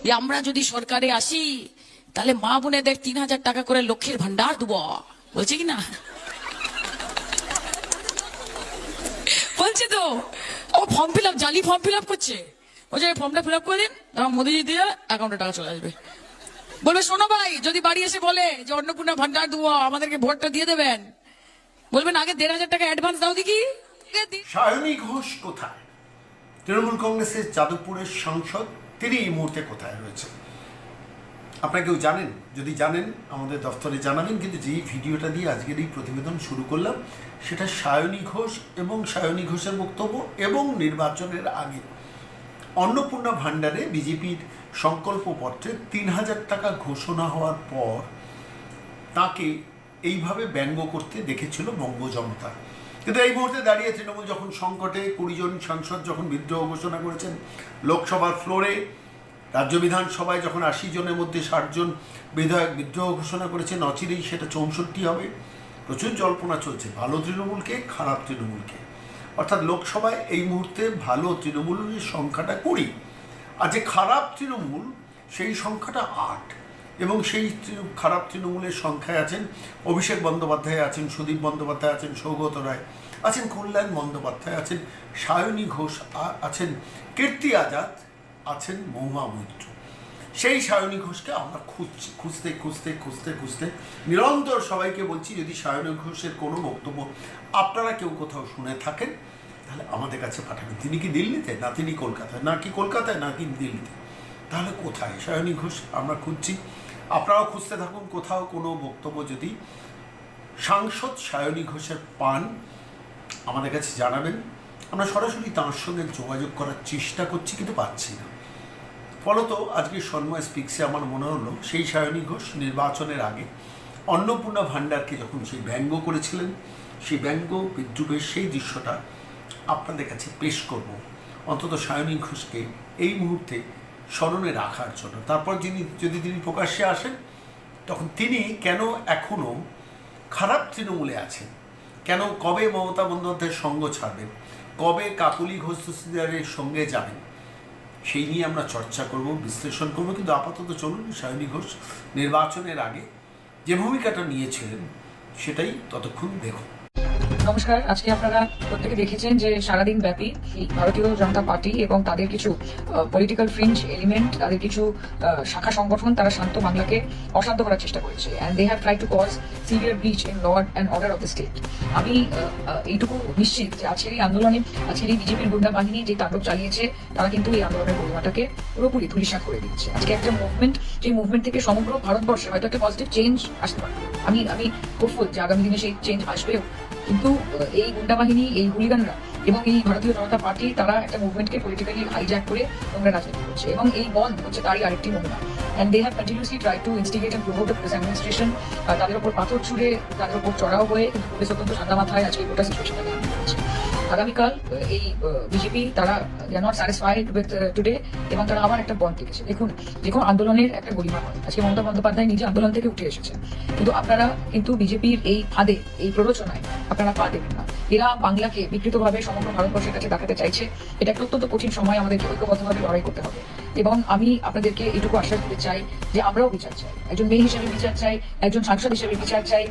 যে আমরা যদি সরকারে আসি তাহলে মা বোনেদের 3,000 টাকা করে লক্ষ্মীর ভান্ডার দেবো, বলছে কি না? বলছে তো, ও ফর্ম ফিল আপ, জালি ফর্ম ফিল আপ করছে। বলছে ফর্মটা ফিল আপ করে দিন, তখন মোদিজি দিয়ে অ্যাকাউন্টে টাকা চলে আসবে। বলবে শোনো ভাই, যদি বাড়ি এসে বলে যে অন্নপূর্ণা ভান্ডার দেবো, আমাদেরকে ভোটটা দিয়ে দেবেন, বলবেন আগে 1,500 টাকা অ্যাডভান্স দাও দেখি। সায়নী ঘোষ কোথায়? তৃণমূল কংগ্রেসের যাদবপুরের সাংসদ, তিনি এই মুহূর্তে কোথায় রয়েছে? আপনারা কেউ জানেন? যদি জানেন আমাদের দফতরে জানাবেন। কিন্তু যেই ভিডিওটা দিয়ে আজকের এই প্রতিবেদন শুরু করলাম সেটা সায়নী ঘোষ এবং সায়নী ঘোষের বক্তব্য এবং নির্বাচনের আগে অন্নপূর্ণা ভান্ডারে বিজেপির সংকল্পপত্রে 3,000 টাকা ঘোষণা হওয়ার পর তাকে এইভাবে ব্যঙ্গ করতে দেখেছিল বঙ্গ জনতা। কিন্তু এই মুহূর্তে দাঁড়িয়ে তৃণমূল যখন সংকটে, 20 জন সাংসদ যখন বিদ্রোহ ঘোষণা করেছেন লোকসভার ফ্লোরে, রাজ্য বিধানসভায় যখন 80 জনের মধ্যে 60 জন বিধায়ক বিদ্রোহ ঘোষণা করেছেন, অচিরেই সেটা 64 হবে। প্রচুর জল্পনা চলছে ভালো তৃণমূলকে, খারাপ তৃণমূলকে। অর্থাৎ লোকসভায় এই মুহূর্তে ভালো তৃণমূলের সংখ্যাটা 20, আর যে খারাপ তৃণমূল সেই সংখ্যাটা 8। এবং সেই খারাপ তৃণমূলের সংখ্যায় আছেন অভিষেক বন্দ্যোপাধ্যায়, আছেন সুদীপ বন্দ্যোপাধ্যায়, আছেন সৌগত রায়, আছেন কল্যাণ বন্দ্যোপাধ্যায়, আছেন সায়নী ঘোষ, আছেন কীর্তি আজাদ, আছেন মহুয়া মৈত্র। সেই সায়নী ঘোষকে আমরা খুঁজতে নিরন্তর সবাইকে বলছি, যদি সায়নী ঘোষের কোনো বক্তব্য আপনারা কেউ কোথাও শুনে থাকেন তাহলে আমাদের কাছে পাঠাবেন। তিনি কি দিল্লিতে, না তিনি কলকাতায়, না কি কলকাতায়, না কি দিল্লিতে? তাহলে কোথায় সায়নী ঘোষ? আমরা খুঁজছি, আপনারাও খুঁজতে থাকুন। কোথাও কোনো বক্তব্য যদি সাংসদ সায়নী ঘোষের পান আমাদের কাছে জানাবেন। আমরা সরাসরি তাঁর সঙ্গে যোগাযোগ করার চেষ্টা করছি, কিন্তু পাচ্ছি না। ফলত আজকে সন্ময় স্পিক্সে আমার মনে হলো সেই সায়নী ঘোষ নির্বাচনের আগে অন্নপূর্ণা ভান্ডারকে যখন সেই ব্যঙ্গ করেছিলেন, সেই ব্যঙ্গ বিদ্রুপের সেই দৃশ্যটা আপনাদের কাছে পেশ করব, অন্তত সায়নী ঘোষকে এই মুহূর্তে স্মরণে রাখার জন্য। তারপর যদি তিনি প্রকাশ্যে আসেন, তখন তিনি কেন এখনও খারাপ তৃণমূলে আছেন, কেন কবে মমতা বন্দ্যোপাধ্যায়ের সঙ্গ ছাড়বেন, কবে কাকলি ঘোষ দস্তিদারের সঙ্গে যাবেন, সেই নিয়ে আমরা চর্চা করব, বিশ্লেষণ করব। কিন্তু আপাতত চলুন সায়নী ঘোষ নির্বাচনের আগে যে ভূমিকাটা নিয়েছিলেন সেটাই ততক্ষণ দেখুন। নমস্কার। আজকে আপনারা প্রত্যেকে দেখেছেন যে সারাদিন ব্যাপী ভারতীয় জনতা পার্টি এবং তাদের কিছু পলিটিক্যাল ফ্রিঞ্জ এলিমেন্ট, তাদের কিছু শাখা সংগঠন, তারা শান্ত বাংলাকে অশান্ত করার চেষ্টা করেছে। And they have try to cause severe breach in law and order of the state. আমি এইটুকু নিশ্চিত যে আজকের এই আন্দোলনে, আজকের এই বিজেপির গুন্ডা বাহিনী যে তাণ্ডব চালিয়েছে, তারা কিন্তু এই আন্দোলনের গরিমাটাকে পুরোপুরি ধূলিসাৎ করে দিচ্ছে। আজকে একটা মুভমেন্ট, যে মুভমেন্ট থেকে সমগ্র ভারতবর্ষে হয়তো একটা পজিটিভ চেঞ্জ আসতে পারে। আমি হোপফুল যে আগামী দিনে সেই চেঞ্জ আসবেও। কিন্তু এই গুন্ডা বাহিনী, এই হুলিগানরা এবং এই ভারতীয় জনতা পার্টি, তারা একটা মুভমেন্টকে পলিটিক্যালি হাইজ্যাক করে তোমরা রাজনীতি করছে, এবং এই বন্ধ হচ্ছে তারই আরেকটি নমুনা। And they have continuously try to instigate and promote this administration. তাদের উপর পাথর ছুড়ে, তাদের উপর চড়াও হয়ে, কিন্তু পুলিশ অত্যন্ত ঠান্ডা মাথায় আজকে গোটা সিচুয়েশনটা হ্যান্ডেল করছে। আগামীকাল এই বিজেপি, তারা they are not satisfied with today, এবং তারা আবার একটা বন্ধ দেখেছে। দেখুন, যে কোনো আন্দোলনের একটা গরিমা হয়। আজকে মমতা বন্দ্যোপাধ্যায় নিজে আন্দোলন থেকে উঠে এসেছেন, কিন্তু আপনারা কিন্তু বিজেপির এই ফাঁদে, এই প্ররোচনায় আপনারা পা দেবেন না। এরা বাংলাকে বিকৃতভাবে সমগ্র ভারতবর্ষের কাছে দেখাতে চাইছে। এটা একটা অত্যন্ত কঠিন সময়, আমাদেরকে ঐক্যবদ্ধভাবে লড়াই করতে হবে। এবং আমি আপনাদেরকে এটুকু আশ্বাস দিতে চাই যে আমরাও বিচার চাই, একজন মেয়ে হিসেবে বিচার চাই, একজন সাংসদ হিসেবে বিচার চাই।